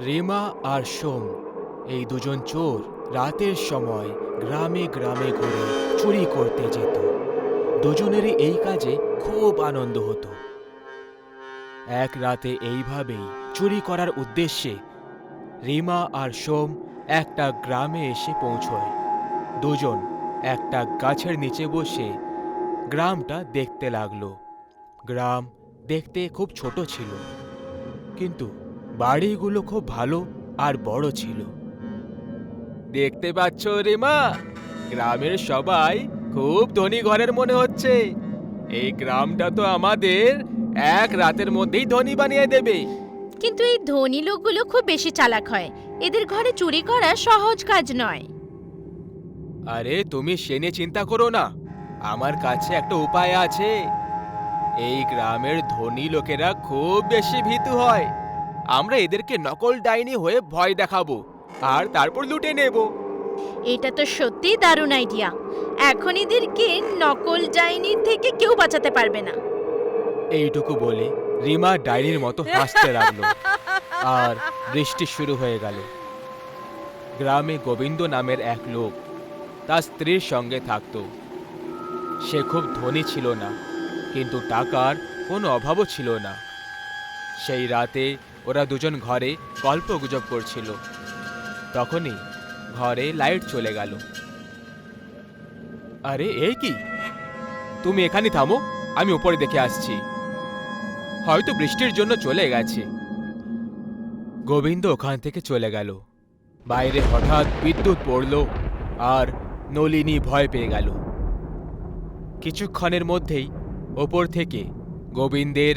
রিমা আর সোম এই দুজন চোর রাতের সময় গ্রামে গ্রামে ঘুরে চুরি করতে যেত। দুজনেরই এই কাজে খুব আনন্দ হতো। এক রাতে এইভাবেই চুরি করার উদ্দেশ্যে রিমা আর সোম একটা গ্রামে এসে পৌঁছয়। দুজন একটা গাছের নিচে বসে গ্রামটা দেখতে লাগলো। গ্রাম দেখতে খুব ছোট ছিল, কিন্তু বাড়িগুলো খুব ভালো আর বড় ছিল। দেখতে পাচ্ছ রিমা, গ্রামের সবাই খুব ধনী ঘরের মনে হচ্ছে। এই গ্রামটা তো আমাদের এক রাতের মধ্যেই ধনী বানিয়ে দেবে। কিন্তু এই ধনী লোকগুলো খুব বেশি চালাক হয়। এদের ঘরে চুরি করা সহজ কাজ নয়। আরে তুমি সে নিয়ে চিন্তা করো না, আমার কাছে একটা উপায় আছে। এই গ্রামের ধনী লোকেরা খুব বেশি ভীতু হয়। আমরা এদেরকে নকল ডাইনি হয়ে ভয় দেখাবো আর তারপর লুটে নেব। এটা তো সত্যি দারুণ আইডিয়া। এখন এদেরকে নকল ডাইনির থেকে কেউ বাঁচাতে পারবে না। এইটুকু বলে রিমা ডাইনির মতো হাসতে লাগলো আর বৃষ্টি শুরু হয়ে গেল। গ্রামে গোবিন্দ নামের এক লোক তার স্ত্রীর সঙ্গে থাকত। সে খুব ধনী ছিল না, কিন্তু টাকার কোনো অভাবও ছিল না। সেই রাতে ওরা দুজন ঘরে গল্পগুজব করছিল। তখনই ঘরে লাইট চলে গেল। আরে এ কি, তুমি এখানে থামো, আমি উপরে দেখে আসছি। হয়তো বৃষ্টির জন্য চলে গেছে। গোবিন্দ ওখান থেকে চলে গেল। বাইরে হঠাৎ বিদ্যুৎ পড়ল আর নলিনী ভয় পেয়ে গেল। কিছুক্ষণের মধ্যেই ওপর থেকে গোবিন্দের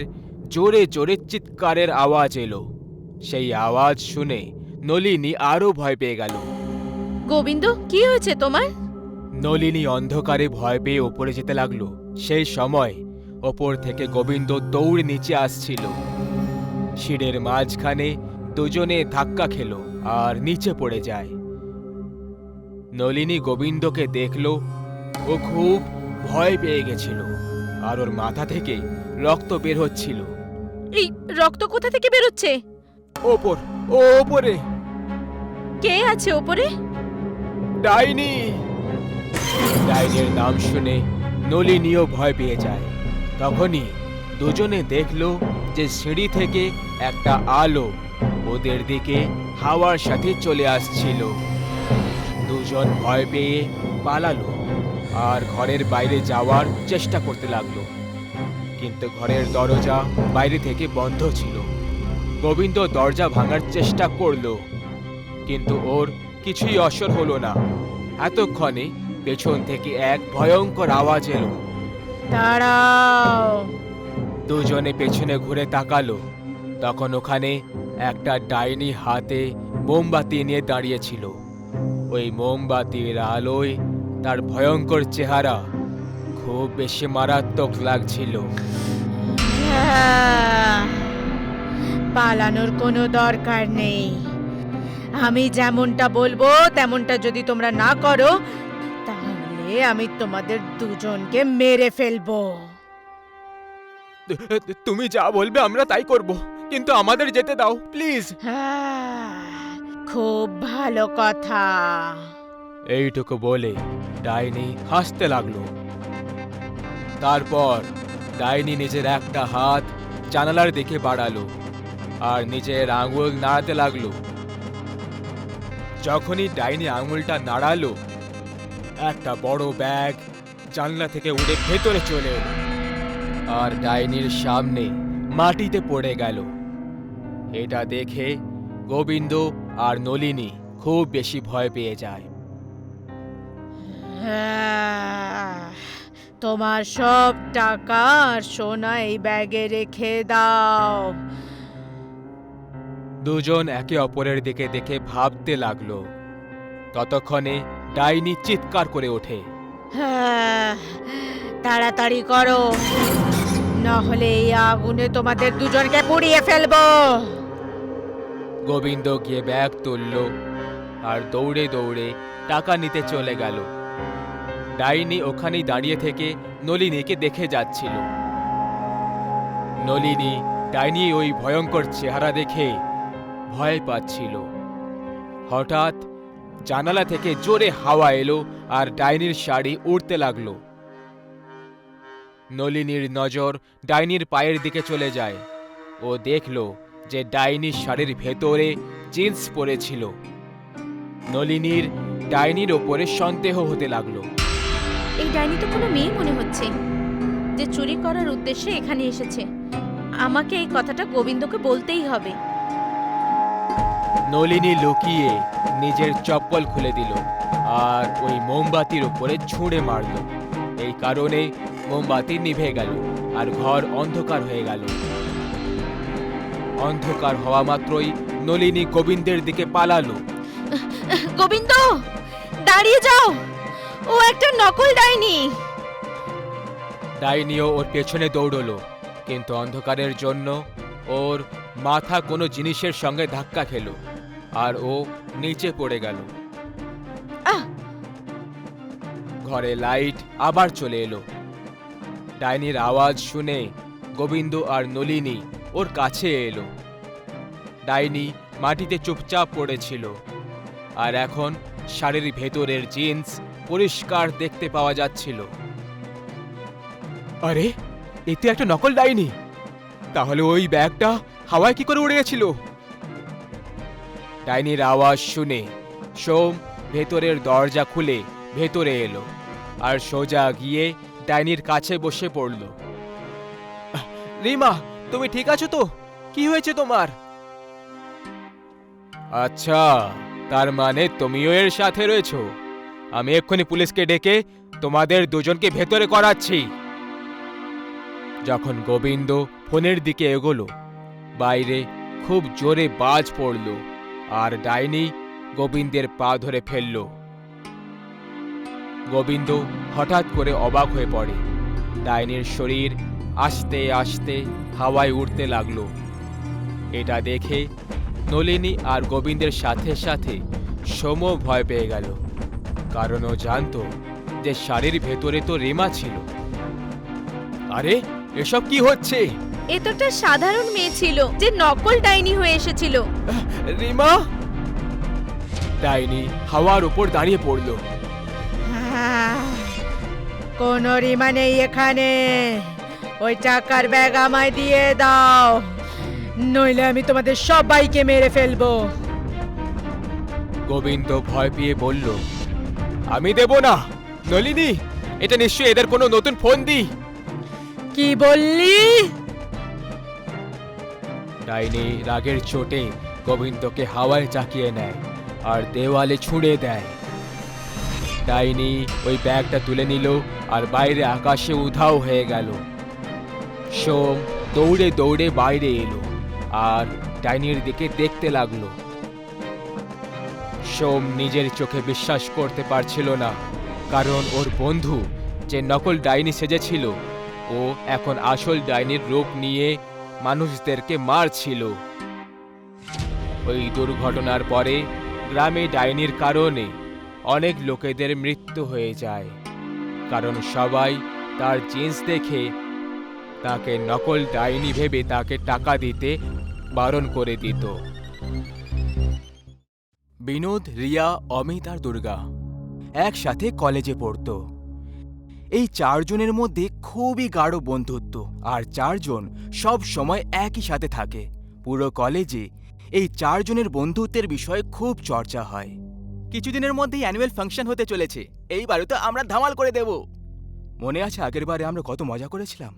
জোরে জোরে চিৎকারের আওয়াজ এলো। সেই আওয়াজ শুনে নলিনী আরো ভয় পেয়ে গেল। গোবিন্দ, কি হয়েছে তোমার? নলিনী অন্ধকারে ভয় পেয়ে ওপরে যেতে লাগলো। সেই সময় ওপর থেকে গোবিন্দ দৌড়ে নিচে আসছিল। সিঁড়ের মাঝখানে দুজনে ধাক্কা খেলো আর নিচে পড়ে যায়। নলিনী গোবিন্দকে দেখলো। ও খুব ভয় পেয়ে গেছিল আর ওর মাথা থেকে রক্ত বের হচ্ছিল। এই রক্ত কোথা থেকে বেরোচ্ছে? ওপরে কে আছে ওপরে? ডাইনি। ডাইনির নাম শুনে নলিনীও ভয় পেয়ে যায়। তখনই দুজনে দেখলো যে সিঁড়ি থেকে একটা আলো ওদের দিকে হাওয়ার সাথে চলে আসছিল। দুজন ভয় পেয়ে পালালো আর ঘরের বাইরে যাওয়ার চেষ্টা করতে লাগলো, কিন্তু ঘরের দরজা বাইরে থেকে বন্ধ ছিল। গোবিন্দ দরজা ভাঙার চেষ্টা করলো, কিন্তু ওর কিছুই অসর হলো না। এতক্ষণে পেছন থেকে এক ভয়ঙ্কর আওয়াজ এলো। দাঁড়াও! দুজনে পেছনে ঘুরে তাকালো। তখন ওখানে একটা ডাইনি হাতে মোমবাতি নিয়ে দাঁড়িয়েছিল। ওই মোমবাতির আলোয় তার ভয়ঙ্কর চেহারা খুব বেশি মারাত্মক লাগছিল। পালানোর কোনো দরকার নেই। আমি যেমনটা বলবো তেমনটা যদি তোমরা না করো, তাহলে আমি তোমাদের দুজনকে মেরে ফেলবো। তুমি যা বলবে আমরা তাই করব, কিন্তু আমাদের যেতে দাও প্লিজ। খুব ভালো কথা। এইটুকু বলে ডাইনি হাসতে লাগলো। তারপর ডাইনি নিজের একটা হাত জানালার দিকে বাড়ালো আর নিজের আঙুল নাড়াতে লাগলো। যখনই ডাইনি আঙুলটা নাড়ালো, একটা বড় ব্যাগ জানলা থেকে উড়ে ভেতরে চলে এলো আর ডাইনির সামনে মাটিতে পড়ে গেল। এটা দেখে গোবিন্দ আর নলিনী খুব বেশি ভয় পেয়ে যায়। তোমার সব টাকা আর সোনা এই ব্যাগে রেখে দাও। দুজন একে অপরের দিকে দেখে ভাবতে লাগলো। ততক্ষণে ডাইনি চিৎকার করে ওঠে। তাড়াতাড়ি করো, নাহলে এই আগুনে তোমাদের দুজনকে পুড়িয়ে ফেলবো। গোবিন্দ গিয়ে ব্যাগ তুলল আর দৌড়ে দৌড়ে টাকা নিতে চলে গেল। ডাইনি ওখানেই দাঁড়িয়ে থেকে নলিনীকে দেখে যাচ্ছিল। নলিনী ডাইনি ওই ভয়ঙ্কর চেহারা দেখে ভয় পাচ্ছিল। হঠাৎ জানালা থেকে জোরে হাওয়া এলো আর ডাইনির শাড়ি উড়তে লাগলো। নলিনীর নজর ডাইনির পায়ের দিকে চলে যায়। ও দেখল যে ডাইনির শাড়ির ভেতরে জিন্স পরেছিল। নলিনীর ডাইনির ওপরে সন্দেহ হতে লাগলো। এই ডাইনি তো কোনো মেয়ে মনে হচ্ছে, যে চুরি করার উদ্দেশ্যে এখানে এসেছে। আমাকে এই কথাটা গোবিন্দকে বলতেই হবে। নলিনী লুকিয়ে নিজের চপ্পল খুলে দিল আর ওই মোমবাতির উপরে ছুঁড়ে মারল। এই কারণে মোমবাতি নিভে গেল আর ঘর অন্ধকার হয়ে গেল। অন্ধকার হওয়া মাত্রই নলিনী গোবিন্দের দিকে পালালো। গোবিন্দ, দাঁড়িয়ে যাও, ও একটা নকল ডাইনি। ডাইনিও ওর পেছনে দৌড়লো, কিন্তু অন্ধকারের জন্য ওর মাথা কোনো জিনিসের সঙ্গে ধাক্কা খেলো আর ও নিচে পড়ে গেল। আহ! ঘরে লাইট আবার চলে এলো। ডাইনির আওয়াজ শুনে গোবিন্দ আর নলিনী ওর কাছে এলো। ডাইনি মাটিতে চুপচাপ পড়েছিল আর এখন শাড়ির ভেতরের জিন্স পরিষ্কার দেখতে পাওয়া যাচ্ছিল। আরে, এতে একটা নকল ডাইনি। তাহলে ওই ব্যাগটা হাওয়ায় কি করে উড়ে গেছিল? ডাইনির আওয়াজ শুনে সোম ভেতরের দরজা খুলে ভেতরে এলো আর সোজা গিয়ে ডাইনির কাছে বসে পড়ল। রিমা, তুমি ঠিক আছো তো? কি হয়েছে তোমার? আচ্ছা, তার মানে তুমিও এর সাথে রয়েছো। আমি এক্ষুনি পুলিশকে ডেকে তোমাদের দুজনকে ভেতরে করাচ্ছি। যখন গোবিন্দ ফোনের দিকে এগোলো, বাইরে খুব জোরে বাজ পড়ল আর ডাইনি গোবিন্দের পা ধরে ফেলল। গোবিন্দ হঠাৎ করে অবাক হয়ে পড়ে। ডাইনির শরীর আস্তে আস্তে হাওয়ায় উড়তে লাগলো। এটা দেখে নলিনী আর গোবিন্দের সাথে সাথে সোমও ভয় পেয়ে গেল, কারণ ও জানতো যে শাড়ির ভেতরে তো রিমা ছিল। আরে, এসব কি হচ্ছে? এ তো একটা সাধারণ মেয়ে ছিল যে নকল ডাইনি হয়ে এসেছিল। রিমা! ডাইনি হাওয়ার উপর দাঁড়িয়ে পড়ল। কোনো রিমা নেই এখানে। ওই টাকার ব্যাগ আমায় দিয়ে দাও, নইলে আমি তোমাদের সবাইকে মেরে ফেলবো। গোবিন্দ ভয় পেয়ে বলল, আমি দেব না। নলিনী, এটা নিশ্চয়ই এদের কোনো নতুন ফন্দি। কি বললি? ডাইনি রাগের চোটে গোবিন্দকে হাওয়ায় চাকিয়ে নেয় আর দেওয়ালে ছুঁড়ে দেয়। ডাইনি ওই ব্যাগটা তুলে নিল আর বাইরে আকাশে উধাও হয়ে গেল। সোম দৌড়ে দৌড়ে বাইরে এলো আর ডাইনির দিকে দেখতে লাগলো। সোম নিজের চোখে বিশ্বাস করতে পারছিল না, কারণ ওর বন্ধু যে নকল ডাইনি সেজেছিল, ও এখন আসল ডাইনির রূপ নিয়ে মানুষদেরকে মারছিল। ওই দুর্ঘটনার পরে গ্রামে ডাইনির কারণে অনেক লোকেদের মৃত্যু হয়ে যায়, কারণ সবাই তার জিন্স দেখে তাকে নকল ডাইনি ভেবে তাকে টাকা দিতে বারণ করে দিত। বিনোদ, রিয়া, অমিত আর দুর্গা একসাথে কলেজে পড়তো। এই চারজনের মধ্যে খুবই গাঢ় বন্ধুত্ব, আর চারজন সব সময় একই সাথে থাকে। পুরো কলেজে এই চারজনের বন্ধুত্বের বিষয়ে খুব চর্চা হয়। কিছুদিনের মধ্যেই অ্যানুয়াল ফাংশন হতে চলেছে। এইবারও তো আমরা ধামাল করে দেব। মনে আছে আগেরবারে আমরা কত মজা করেছিলাম?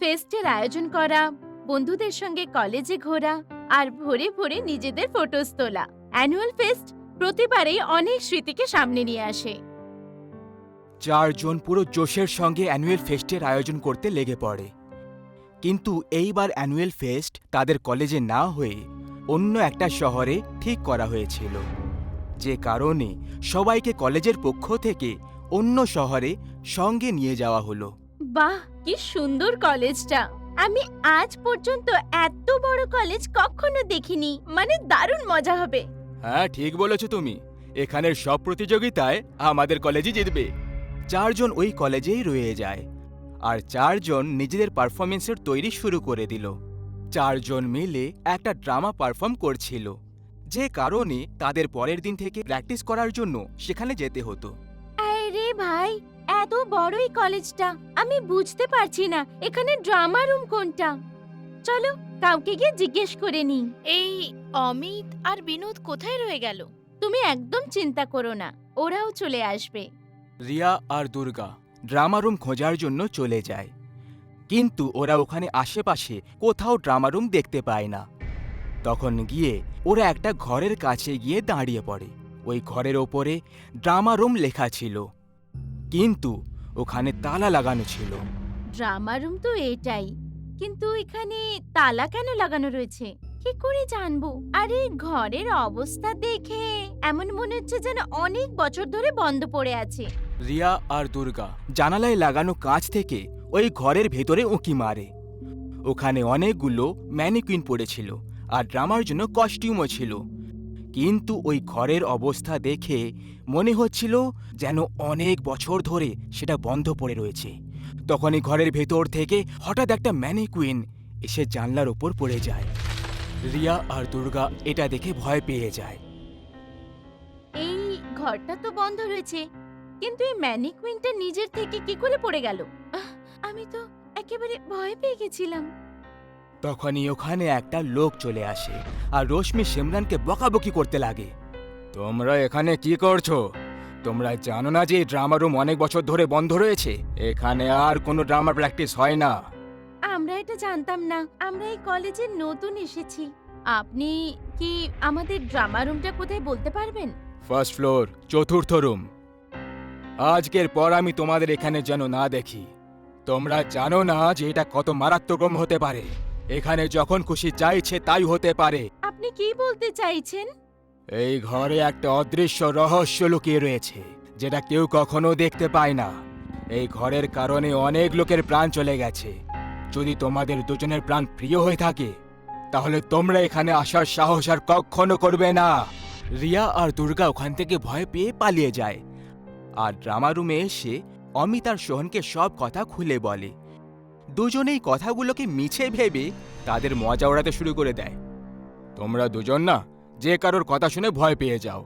ফেস্টের আয়োজন করা, বন্ধুদের সঙ্গে কলেজে ঘোরা আর ভোরে ভোরে নিজেদের ফটোস তোলা। অ্যানুয়াল ফেস্ট প্রতিবারেই অনেক স্মৃতিকে সামনে নিয়ে আসে। চারজন পুরো জোশের সঙ্গে অ্যানুয়াল ফেস্টের আয়োজন করতে লেগে পড়ে। কিন্তু এইবার অ্যানুয়াল ফেস্ট তাদের কলেজে না হয়ে অন্য একটা শহরে ঠিক করা হয়েছিল, যে কারণে সবাইকে কলেজের পক্ষ থেকে অন্য শহরে সঙ্গে নিয়ে যাওয়া হলো। বাহ, কি সুন্দর কলেজটা! আমি আজ পর্যন্ত এত বড় কলেজ কখনো দেখিনি। মানে দারুণ মজা হবে। হ্যাঁ, ঠিক বলেছো তুমি। এখানের সব প্রতিযোগিতায় আমাদের কলেজই জিতবে। চারজন ওই কলেজেই রয়ে যায় আর চারজন নিজেদের পারফরমেন্সের তৈরি শুরু করে দিল। চারজন মিলে একটা ড্রামা পারফর্ম করছিল, যে কারণে তাদের পরের দিন থেকে প্র্যাকটিস করার জন্য সেখানে যেতে হতো। আরে ভাই, এত বড় এই কলেজটা, আমি বুঝতে পারছি না এখানে ড্রামা রুম কোনটা। চলো কাউকে গিয়ে জিজ্ঞেস করে নিই। এই অমিত আর বিনোদ কোথায় রয়ে গেল? তুমি একদম চিন্তা করো না, ওরাও চলে আসবে। রিয়া আর দুর্গা ড্রামা রুম খোঁজার জন্য চলে যায়, কিন্তু ওরা ওখানে আশেপাশে কোথাও ড্রামা রুম দেখতে পায় না। তখন গিয়ে ওরা একটা ঘরের কাছে গিয়ে দাঁড়িয়ে পড়ে। ওই ঘরের ওপরে ড্রামা রুম লেখা ছিল, কিন্তু ওখানে তালা লাগানো ছিল। ড্রামা রুম তো এটাই, কিন্তু এখানে তালা কেন লাগানো রয়েছে কি করে জানবো? আরে ঘরের অবস্থা দেখে এমন মনে হচ্ছে যেন অনেক বছর ধরে বন্ধ পড়ে আছে। রিয়া আর দুর্গা জানালায় লাগানো কাঁচ থেকে ওই ঘরের ভেতরে উঁকি মারে। ওখানে অনেকগুলো ম্যানিকুইন পড়েছিল আর ড্রামার জন্য কস্টিউমও ছিল, কিন্তু ওই ঘরের অবস্থা দেখে মনে হচ্ছিল যেন অনেক বছর ধরে সেটা বন্ধ পড়ে রয়েছে। তখনই ঘরের ভেতর থেকে হঠাৎ একটা ম্যানিকুইন এসে জানলার ওপর পড়ে যায়। রিয়া আর দুর্গা এটা দেখে ভয় পেয়ে যায়। এই ঘরটা তো বন্ধ রয়েছে, কিন্তু এই ম্যানিকুইনটা নিজের থেকে কি করে পড়ে গেল? আমি তো একেবারে ভয় পেয়ে গেছিলাম। তখনই ওখানে একটা লোক চলে আসে আর রশ্মি সিমরানকে বকাবকি করতে লাগে। তোমরা এখানে কি করছো? তোমরা জানো না যে ড্রামা রুম অনেক বছর ধরে বন্ধ রয়েছে? এখানে আর কোনো ড্রামা প্র্যাকটিস হয় না। আমরা এটা জানতাম না, আমরা এই কলেজে নতুন এসেছি। আপনি কি আমাদের ড্রামা রুমটা কোথায় বলতে পারবেন? ফার্স্ট ফ্লোর, চতুর্থ রুম। আজকের পর আমি তোমাদের এখানে যেন না দেখি। তোমরা জানো না যে এটা কত মারাত্মক হতে পারে। এখানে যখন খুশি চাইছে তাই হতে পারে। আপনি কি বলতে চাইছেন? এই ঘরে একটা অদৃশ্য রহস্য লুকিয়ে রয়েছে, যেটা কেউ কখনো দেখতে পায় না। এই ঘরের কারণে অনেক লোকের প্রাণ চলে গেছে। যদি তোমাদের দুজনের প্রাণ প্রিয় হয়ে থাকে, তাহলে তোমরা এখানে আসার সাহস আর কখনো করবে না। রিয়া আর দুর্গা ওখান থেকে ভয় পেয়ে পালিয়ে যায়, আর ড্রামা রুমে এসে অমিত আর সোহনকে সব কথা খুলে বলে। দুজনেই কথাগুলোকে মিছে ভেবে তাদের মজা ওড়াতে শুরু করে দেয়। তোমরা দুজন না যে কারোর কথা শুনে ভয় পেয়ে যাও।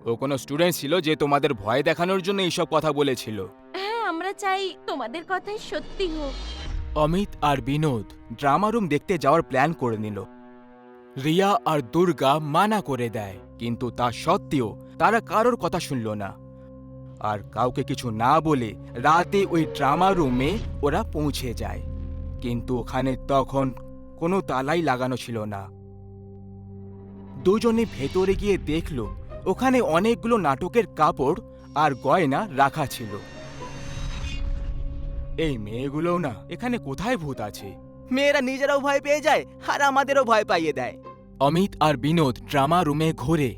ও কোনো স্টুডেন্ট ছিল যে তোমাদের ভয় দেখানোর জন্য এইসব কথা বলেছিল। হ্যাঁ, আমরা চাই তোমাদের কথাই সত্যি হোক। অমিত আর বিনোদ ড্রামা রুম দেখতে যাওয়ার প্ল্যান করে নিল। রিয়া আর দুর্গা মানা করে দেয়, কিন্তু তা সত্ত্বেও তারা কারোর কথা শুনল না। আর কাউকে কিছু না বলে রাতে ওই ড্রামা রুমে ওরা পৌঁছে যায়, কিন্তু ওখানে তখন কোনো তালাই লাগানো ছিল না। দুজনে ভেতরে গিয়ে দেখল ওখানে অনেকগুলো নাটকের কাপড় আর গয়না রাখা ছিল। এই মেয়েগুলোও না এখানে কোথায় ভূত আছে? মেয়েরা নিজেরাও ভয় পেয়ে যায় আর আমাদেরও ভয় পাইয়ে দেয়। অমিত আর বিনোদ ড্রামা রুমে ঘুরে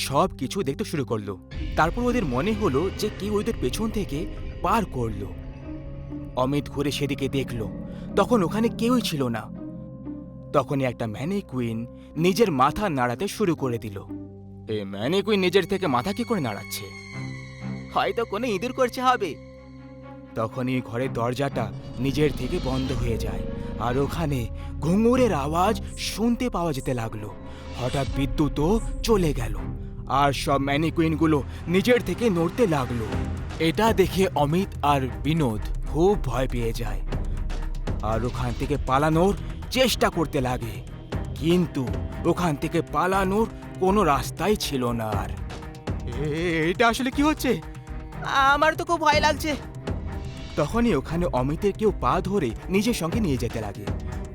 সব কিছু দেখতে শুরু করলো। তারপর ওদের মনে হলো যে কেউ ওদের পেছন থেকে পার করলো। অমিত ঘুরে সেদিকে দেখল, তখন ওখানে কেউই ছিল না। তখনই একটা ম্যানিকুইন নিজের মাথা নাড়াতে শুরু করে দিল। এই ম্যানিকুইন নিজের থেকে মাথা কি করে নাড়াচ্ছে? হয়তো কোনো ইঁদুর করছে হবে। তখনই ঘরের দরজাটা নিজের থেকে বন্ধ হয়ে যায়, আর ওখানে ঘুঙুরের আওয়াজ শুনতে পাওয়া যেতে লাগলো। হঠাৎ বিদ্যুৎও চলে গেল, আর সব ম্যানিকুইনগুলো নিজের থেকে নড়তে লাগলো। এটা দেখে অমিত আর বিনোদ খুব ভয় পেয়ে যায়, আর ওখান থেকে পালানোর চেষ্টা করতে লাগে, কিন্তু ওখান থেকে পালানোর কোনো রাস্তাই ছিল না। আর এটা আসলে কি হচ্ছে? আমার তো খুব ভয় লাগছে। তখনই ওখানে অমিতের কেউ পা ধরে নিজের সঙ্গে নিয়ে যেতে লাগে।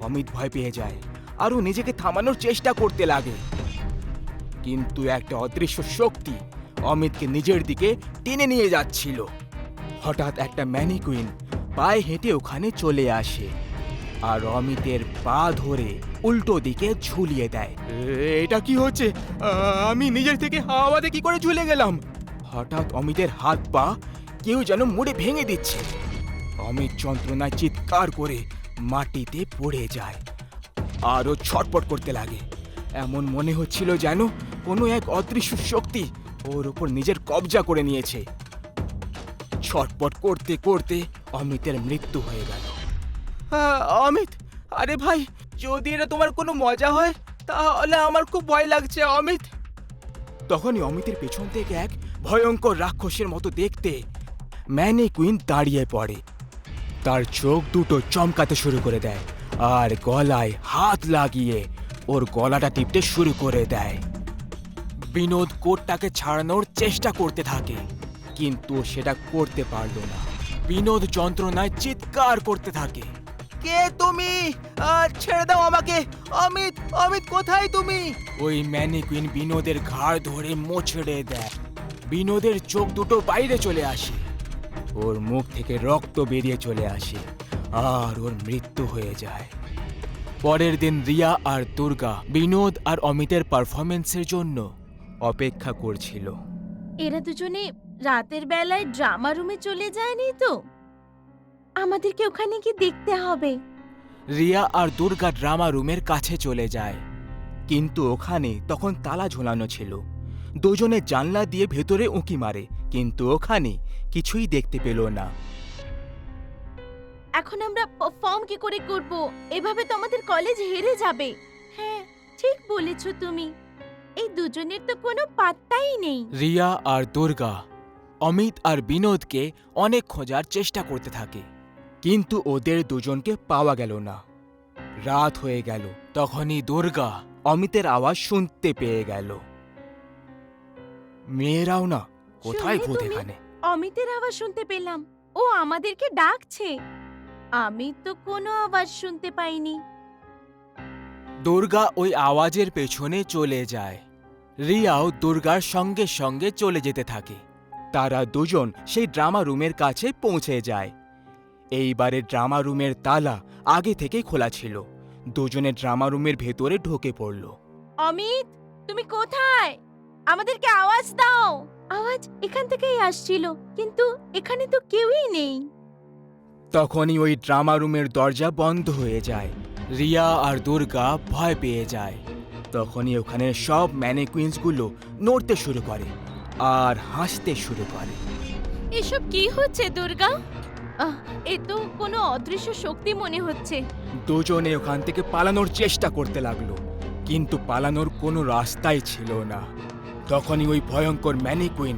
অমিত ভয় পেয়ে যায়, আর ও নিজেকে থামানোর চেষ্টা করতে লাগে, কিন্তু একটা অদৃশ্য শক্তি অমিতকে নিজের দিকে টেনে নিয়ে যাচ্ছিল। হঠাৎ একটা ম্যানিকুইন পায়ে হেঁটে ওখানে চলে আসে, আর অমিতের পা ধরে উল্টো দিকে ঝুলিয়ে দেয়। এটা কি হচ্ছে? আমি নিজের থেকে হাওয়াতে কি করে ঝুলে গেলাম? হঠাৎ অমিতের হাত পা কেউ যেন মুড়ে ভেঙে দিচ্ছে। অমিত যন্ত্রণায় চিৎকার করে মাটিতে পড়ে যায়, আরও ছটপট করতে লাগে। এমন মনে হচ্ছিল যেন কোনো এক অদৃশ্য শক্তি ওর উপর নিজের কবজা করে নিয়েছে। ছটপট করতে করতে অমিতের মৃত্যু হয়ে গেল। অমিত, আরে ভাই, যদি এটা তোমার কোনো মজা হয় তাহলে আমার খুব ভয় লাগছে অমিত। তখনই অমিতের পেছন থেকে এক ভয়ঙ্কর রাক্ষসের মতো দেখতে ম্যানিকুইন দাঁড়িয়ে পড়ে। তার চোখ দুটো চমকাতে শুরু করে দেয় আর গলায় হাত লাগিয়ে ওর গলাটা টিপতে শুরু করে দেয়। বিনোদ কোটটাকে ছাড়ানোর চেষ্টা করতে থাকে, কিন্তু সেটা করতে পারল না। বিনোদ যন্ত্রণায় চিৎকার করতে থাকে, কে তুমি? ছেড়ে দাও আমাকে! অমিত, অমিত কোথায় তুমি? ওই ম্যানিকুইন বিনোদের ঘাড় ধরে মোচড়ে দেয়। বিনোদের চোখ দুটো বাইরে চলে আসে, ওর মুখ থেকে রক্ত বেরিয়ে চলে আসে আর ওর মৃত্যু হয়ে যায়। পরের দিন রিয়া আর দুর্গা বিনোদ আর অমিতের পারফরমেন্সের জন্য অপেক্ষা করছিল। এরা দুজনে রাতের বেলায় ড্রামা রুমে চলে যায়নি তো? আমাদেরকে ওখানে কি দেখতে হবে? রিয়া আর দুর্গা ড্রামা রুমের কাছে চলে যায়, কিন্তু ওখানে তখন তালা ঝোলানো ছিল। দুজনে জানলা দিয়ে ভেতরে উঁকি মারে, কিন্তু ওখানে কিছুই দেখতে পেল না। এখন আমরা পারফর্ম কি করে করব? এভাবে তো আমাদের কলেজ হেরে যাবে। হ্যাঁ, ঠিক বলেছো তুমি। এই দুজনের তো কোনো পাত্তাই নেই। রিয়া আর দুর্গা অমিত আর বিনোদকে অনেক খোঁজার চেষ্টা করতে থাকে, কিন্তু ওদের দুজনকে পাওয়া গেল না। রাত হয়ে গেল, তখনই দুর্গা অমিতের আওয়াজ শুনতে পেয়ে গেল। মেয়েরাও না, কোথায় শুনলে ভূত তুমি? এখানে? অমিতের আওয়াজ শুনতে পেলাম, ও আমাদেরকে ডাকছে। আমি তো কোনো আওয়াজ শুনতে পাইনি। দুর্গা ওই আওয়াজের পেছনে চলে যায়। রিয়াও দুর্গার সঙ্গে সঙ্গে চলে যেতে থাকে। তারা দুজন সেই ড্রামা রুমের কাছে পৌঁছে যায়। এইবারে ড্রামা রুমের তালা আগে থেকেই খোলা ছিল। দুজনে ড্রামা রুমের ভেতরে ঢুকে পড়ল। অমিত, তুমি কোথায়? আমাদেরকে আওয়াজ দাও। আওয়াজ এখান থেকেই আসছিল, কিন্তু এখানে তো কেউই নেই। তখনই ওই ড্রামা রুমের দরজা বন্ধ হয়ে যায়। রিয়া আর দুর্গা ভয় পেয়ে যায়। তখনই ওখানে সব ম্যানিকুইন্সগুলো নড়তে শুরু করে আর হাসতে শুরু করে। এসব কি হচ্ছে দুর্গা? এ তো কোনো অদৃশ্য শক্তি মনে হচ্ছে। দুজনে ওখান থেকে পালানোর চেষ্টা করতে লাগলো, কিন্তু পালানোর কোনো রাস্তাই ছিল না। তখনই ওই ভয়ঙ্কর ম্যানিকুইন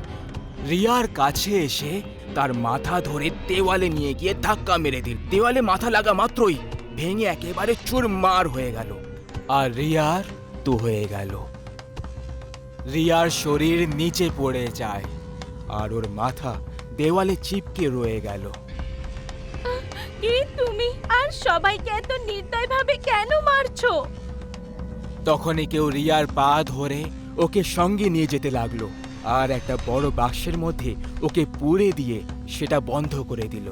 রিয়ার কাছে এসে তার মাথা ধরে দেওয়ালে নিয়ে গিয়ে ধাক্কা মেরে দিল। দেওয়ালে মাথা লাগা মাত্রই ভেঙে একেবারে চুরমার হয়ে গেল আর রিয়ার তো হয়ে গেল। রিয়ার শরীর নিচে পড়ে যায় আর ওর মাথা দেওয়ালে চিপকে রয়ে গেল। কি তুমি? আর সবাইকে এত নির্দয়ভাবে কেন মারছো? তখনই কেউ রিয়ার পা ধরে ওকে সঙ্গে নিয়ে যেতে লাগলো আর একটা বড় বাক্সের মধ্যে ওকে পুরে দিয়ে সেটা বন্ধ করে দিল।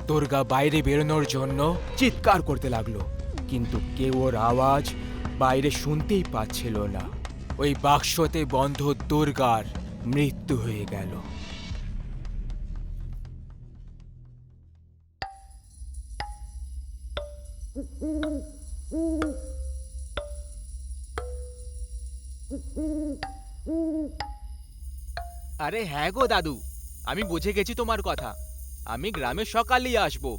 দুর্গা বাইরে বেরোনোর জন্য চিৎকার করতে লাগলো, কিন্তু কেউ ওর আওয়াজ বাইরে শুনতেই পাচ্ছিল না। ওই বাক্সতে বন্ধ দুর্গার মৃত্যু হয়ে গেল। আরে হ্যাঁ গো দাদু, আমি বুঝে গেছি তোমার কথা। আমি গ্রামে সকালেই আসবো,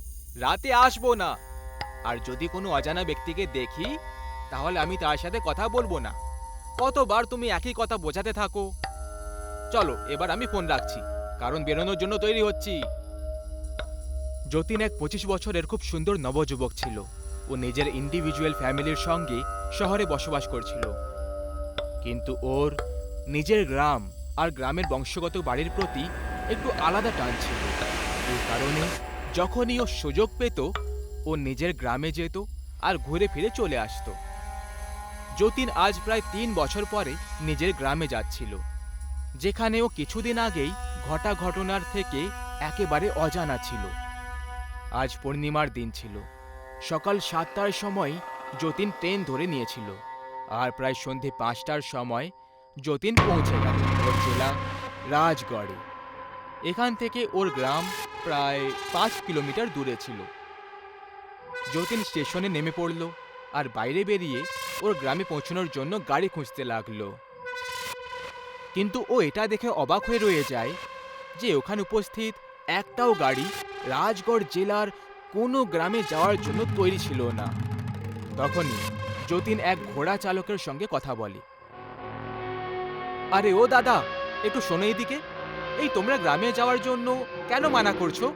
রাতে আসবো না। আর যদি কোনো অজানা ব্যক্তিকে দেখি তাহলে আমি তার সাথে কথা বলবো না। কতবার তুমি একই কথা বোঝাতে থাকো। চলো এবার আমি ফোন রাখছি, কারণ বেরোনোর জন্য তৈরি হচ্ছি। যতীন এক 25 বছরের খুব সুন্দর নবযুবক ছিল। ও নিজের ইন্ডিভিজুয়াল ফ্যামিলির সঙ্গে শহরে বসবাস করছিল, কিন্তু ওর নিজের গ্রাম আর গ্রামের বংশগত বাড়ির প্রতি একটু আলাদা টান ছিল। এই কারণে যখনই ও সুযোগ পেত ও নিজের গ্রামে যেত আর ঘুরে ফিরে চলে আসতো। যতীন আজ প্রায় 3 বছর পরে নিজের গ্রামে যাচ্ছিল, যেখানে ও কিছুদিন আগেই ঘটা ঘটনার থেকে একেবারে অজানা ছিল। আজ পূর্ণিমার দিন ছিল। সকাল 7টার সময় যতীন ট্রেন ধরে নিয়েছিল আর প্রায় সন্ধে 5টার সময় যতীন পৌঁছে গেল ওর জেলা রাজগড়ে। এখান থেকে ওর গ্রাম প্রায় 5 কিলোমিটার দূরে ছিল। যতীন স্টেশনে নেমে পড়ল আর বাইরে বেরিয়ে ওর গ্রামে পৌঁছানোর জন্য গাড়ি খুঁজতে লাগলো। কিন্তু ও এটা দেখে অবাক হয়ে রয়ে যায় যে ওখানে উপস্থিত একটাও গাড়ি রাজগড় জেলার কোনো গ্রামে যাওয়ার জন্য তৈরি ছিল না। তখনই যতীন এক ঘোড়া চালকের সঙ্গে কথা বলে। আরে ও দাদা, একটু শোনো এদিকে। এই তোমরা গ্রামে যাওয়ার জন্য কেন মানা করছো?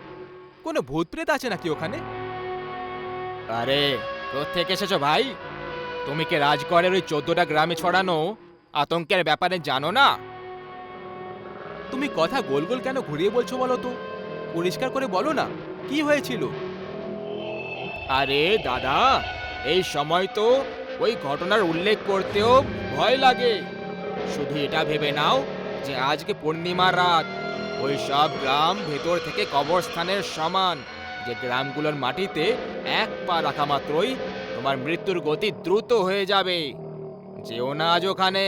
কোনো ভূত প্রেত আছে নাকি ওখানে? আরে কোত্থেকে এসেছো ভাই? তুমি কি রাজগড়ের ওই 14টা গ্রামে ছড়ানো আতঙ্কের ব্যাপারে জানো না? তুমি কথা গোল গোল কেন ঘুরিয়ে বলছো বলো তো? পরিষ্কার করে বলো না, কি হয়েছিল? আরে দাদা, এই সময় তো ওই ঘটনার উল্লেখ করতেও ভয় লাগে। শুধু এটা ভেবে নাও যে আজকে পূর্ণিমার রাত। ওই সব গ্রাম ভেতর থেকে কবরস্থানের সমান, যে গ্রামগুলোর মাটিতে এক পা রাখা মাত্রই তোমার মৃত্যুর গতি দ্রুত হয়ে যাবে। যেও না আজ ওখানে।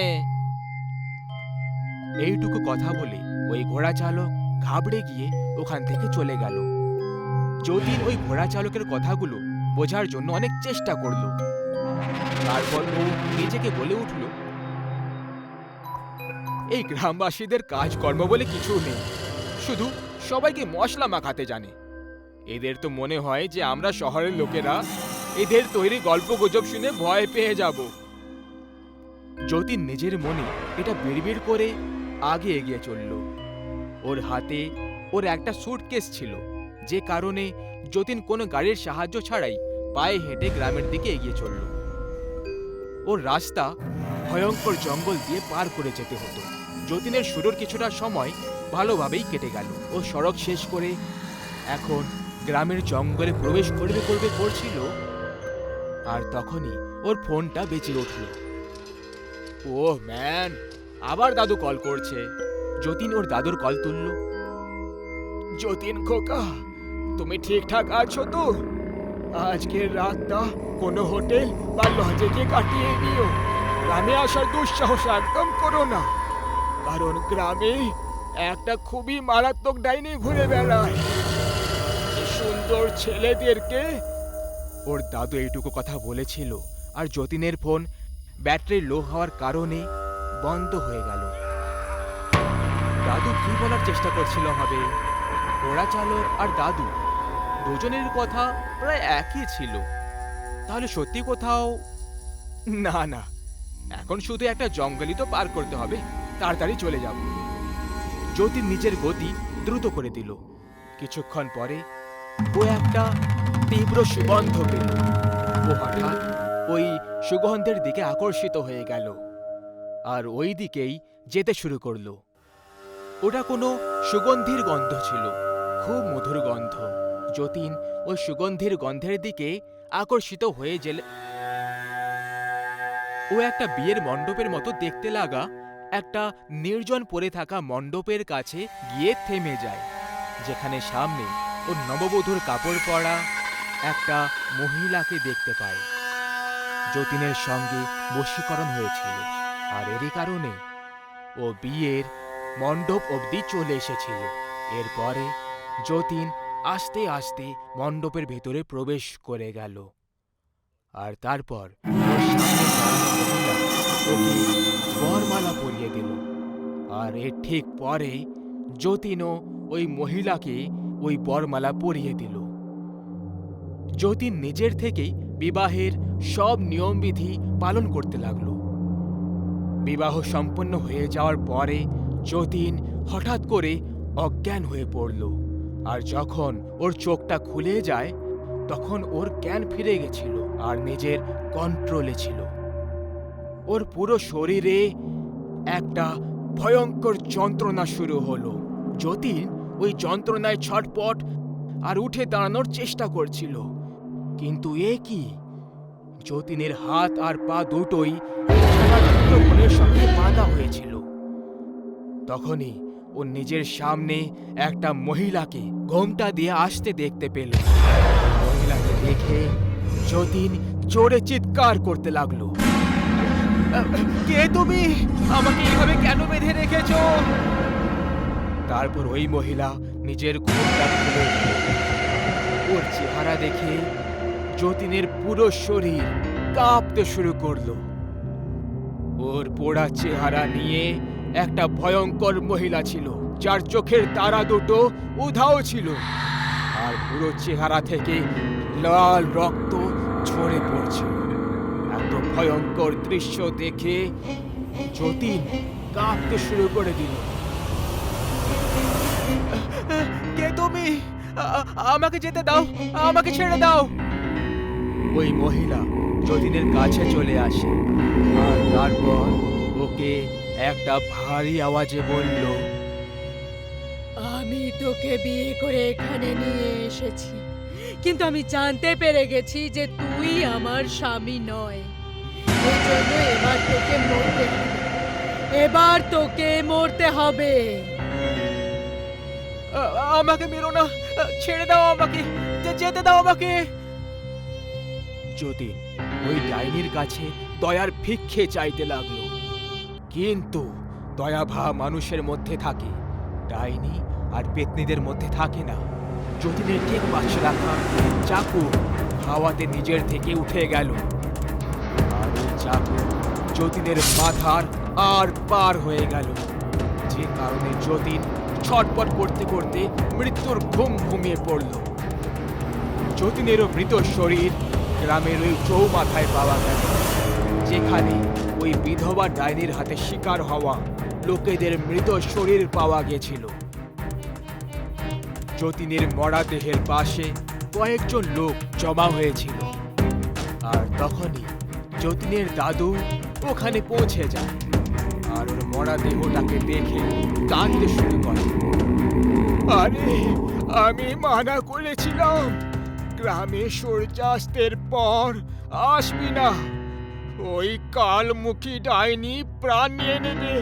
এইটুকু কথা বলে ওই ঘোড়া চালক ঘাবড়ে গিয়ে ওখান থেকে চলে গেল। যতীন ওই ঘোড়া চালকের কথাগুলো বোঝার জন্য অনেক চেষ্টা করল। তারপর ও নিজেকে বলে উঠল, এই গ্রামবাসীদের কাজকর্ম বলে কিছু নেই, শুধু সবাইকে মশলা মাখাতে জানে। এদের তো মনে হয় যে আমরা শহরের লোকেরা এদের তৈরি গল্প গুজব শুনে ভয় পেয়ে যাব। যতীন নিজের মনে এটা বিড়বিড় করে আগে এগিয়ে চলল। ওর হাতে ওর একটা সুটকেস ছিল, যে কারণে যতীন কোনো গাড়ির সাহায্য ছাড়াই পায়ে হেঁটে গ্রামের দিকে এগিয়ে চলল। ওর রাস্তা ভয়ঙ্কর জঙ্গল দিয়ে পার করে যেতে হতো। যতীনের শুরুর কিছুটা সময় ভালোভাবেই কেটে গেল। ও সড়ক শেষ করে এখন গ্রামের জঙ্গলে প্রবেশ করছিল। আর তখনই ওর ফোনটা বেজে উঠল। ওহ ম্যান, আবার দাদু কল করছে। যতীন ওর দাদুর কল তুলল। যতীন খোকা, তুমি ঠিকঠাক আছো তো? আজকের রাতটা কোনো হোটেল বা লজে গিয়ে কাটিয়ে নিও। গ্রামে আসার দুঃসাহস একদম করো না, কারণ গ্রামে একটা খুবই মারাত্মক ডাইনি ঘুরে বেড়ায়। সুন্দর ছেলেদেরকে। ওর দাদু এইটুকু কথা বলেছিল, আর যতীনের ফোন ব্যাটারি লো হওয়ার কারণে বন্ধ হয়ে গেল। দাদু কি বলার চেষ্টা করছিল হবে? ঘোড়া চালক আর দাদু দুজনের কথা প্রায় একই ছিল। তাহলে সত্যি কোথাও না না, এখন শুধু একটা জঙ্গলই তো পার করতে হবে, তাড়াতাড়ি চলে যাব। যতীন নিজের গতি দ্রুত করে দিল। কিছুক্ষণ পরে ও একটা তীব্র সুগন্ধ পেল। ও হঠাৎ ওই সুগন্ধের দিকে আকর্ষিত হয়ে গেল আর ওই দিকেই যেতে শুরু করলো। ওটা কোনো সুগন্ধির গন্ধ ছিল, খুব মধুর গন্ধ। যতীন ওই সুগন্ধির গন্ধের দিকে আকর্ষিত হয়ে গেলে ও একটা বিয়ের মণ্ডপের মতো দেখতে লাগা একটা নির্জন পড়ে থাকা মণ্ডপের কাছে গিয়ে থেমে যায়, যেখানে সামনে ওর নববধূর কাপড় পরা একটা মহিলাকে দেখতে পায়। যতীনের সঙ্গে বশীকরণ হয়েছিল, আর এরই কারণে ও বিয়ের মণ্ডপ অবধি চলে এসেছিল। এরপরে যতীন আস্তে আস্তে মণ্ডপের ভেতরে প্রবেশ করে গেল, আর তারপর ওর সামনে দাঁড়ানো মহিলা ওকে বরমালা পরিয়ে দিল। আর এর ঠিক পরে যতীনও ওই মহিলাকে ওই বরমালা পরিয়ে দিল। যতীন নিজের থেকেই বিবাহের সব নিয়মবিধি পালন করতে লাগলো। বিবাহ সম্পন্ন হয়ে যাওয়ার পরে যতীন হঠাৎ করে অজ্ঞান হয়ে পড়ল, আর যখন ওর চোখটা খুলে যায় তখন ওর জ্ঞান ফিরে গেছিল আর নিজের কন্ট্রোলে ছিল। ওর পুরো শরীরে একটা ভয়ঙ্কর যন্ত্রণা শুরু হলো। যতীন ওই যন্ত্রণায় ছটপট আর উঠে দাঁড়ানোর চেষ্টা করছিল, কিন্তু এ কি, যতীনের হাত আর পা দুটোই বোনের সঙ্গে বাঁধা হয়েছিল। তখনই ও নিজের সামনে একটা মহিলাকে ঘোমটা দিয়ে আসতে দেখতে পেল। মহিলাকে দেখে যতীন জোরে চিৎকার করতে লাগলো, কে তুমি? আমাকে এইভাবে কেন বেঁধে রেখেছ? তারপর ওই মহিলা নিজের ঘোমটা খুলে দিল। ওর চেহারা দেখে যতীনের পুরো শরীর কাঁপতে শুরু করলো। ওর পোড়া চেহারা নিয়ে একটা ভয়ঙ্কর মহিলা ছিল, যার চোখের তারা দুটো উধাও ছিল, আর পুরো চেহারা থেকে লাল রক্ত ঝরে পড়ছিল। ভয়ঙ্কর দৃশ্য দেখে যতীন কাঁপতে শুরু করে দিল। কে তুমি? আমাকে যেতে দাও, আমাকে ছেড়ে দাও। ওই মহিলা যতীনের কাছে চলে আসে আর তারপর ওকে একটা ভারী আওয়াজে বলল, আমি তোকে বিয়ে করে এখানে নিয়ে এসেছি, কিন্তু আমি জানতে পেরে গেছি যে তুই আমার স্বামী নয়। এই জন্য এবার তোকে মরতে হবে। আমাকে মেরো না, ছেড়ে দাও আমাকে, যেতে দাও আমাকে। যতীন ওই ডাইনির কাছে দয়ার ভিক্ষে চাইতে লাগলো, কিন্তু দয়াভা মানুষের মধ্যে থাকে, ডাইনি আর পেতনিদের মধ্যে থাকে না। যতীনের ঠিক পাশে রাখা চাকু হাওয়াতে নিজের থেকে উঠে গেল, আর ওই চাকু যতীনের মাথার আর পার হয়ে গেল, যে কারণে যতীন ছটপট করতে করতে মৃত্যুর ঘুম ঘুমিয়ে পড়ল। যতীনেরও মৃত শরীর গ্রামের ওই চৌমাথায় পাওয়া গেল, যেখানে ওই বিধবা ডাইনির হাতে শিকার হওয়া লোকেদের মৃত শরীর পাওয়া গেছিল। যতীনের মরা দেহের পাশে কয়েকজন লোক জমা হয়েছিল, আর তখনই যতীনের দাদু ওখানে পৌঁছে যায় আর ওর মরা দেহটাকে দেখে কাঁদতে শুরু করে। আরে, আমি মানা করেছিলাম গ্রামে সূর্যাস্তের পর আসবি না, ওই কালমুখী ডাইনি প্রাণ নিয়ে নেবে।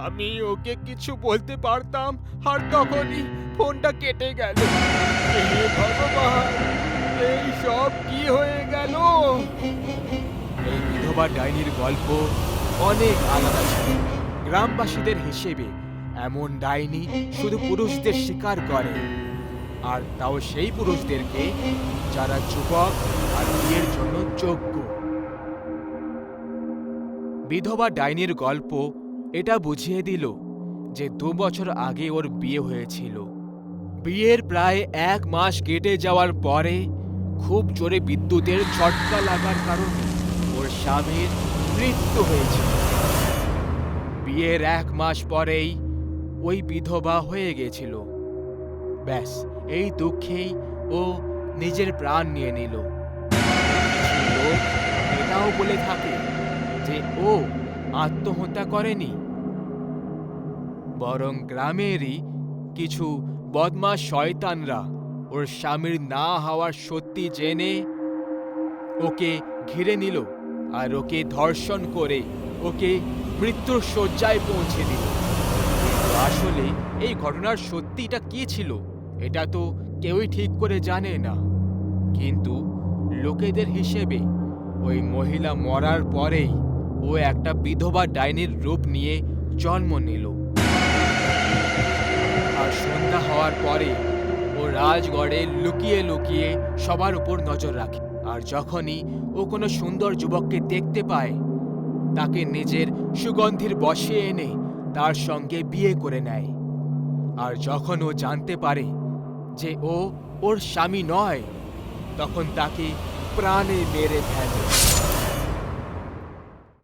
আমি ওকে কিছু বলতে পারতাম আর তখনই ফোনটা কেটে গেল। হে ভগবান, এই সব কি হয়ে গেল? এই বিধবা ডাইনির গল্প অনেক আলাদা ছিল। গ্রামবাসীদের হিসেবে এমন ডাইনি শুধু পুরুষদের শিকার করে, আর তাও সেই পুরুষদেরকে যারা যুবক আর বিয়ের জন্য যোগ্য। বিধবা ডাইনির গল্প এটা বুঝিয়ে দিল যে 2 বছর আগে ওর বিয়ে হয়েছিল। বিয়ের প্রায় 1 মাস কেটে যাওয়ার পরে খুব জোরে বিদ্যুতের ঝটকা লাগার কারণে ওর স্বামীর মৃত্যু হয়েছিল। বিয়ের 1 মাস পরেই ওই বিধবা হয়ে গেছিল। ব্যাস, এই দুঃখেই ও নিজের প্রাণ নিয়ে নিল। কিছু লোক এটাও বলে থাকে যে ও আত্মহত্যা করেনি, বরং গ্রামেরই কিছু বদমাশ শয়তানরা ওর স্বামীর না হওয়ার সত্যি জেনে ওকে ঘিরে নিল আর ওকে ধর্ষণ করে ওকে মৃত্যুর শয্যায় পৌঁছে দিল। কিন্তু আসলে এই ঘটনার সত্যিটা কি ছিল এটা তো কেউই ঠিক করে জানে না, কিন্তু লোকেদের হিসেবে ওই মহিলা মরার পরেই ও একটা বিধবা ডাইনির রূপ নিয়ে জন্ম নিল। আর সন্ধ্যা হওয়ার পরে ও রাজগড়ে লুকিয়ে লুকিয়ে সবার উপর নজর রাখে, আর যখনই ও কোনো সুন্দর যুবককে দেখতে পায় তাকে নিজের সুগন্ধির বশে এনে তার সঙ্গে বিয়ে করে নেয়। আর যখন ও জানতে পারে যে ও ওর স্বামী নয়, তখন তাকে প্রাণে মেরে ফেলে।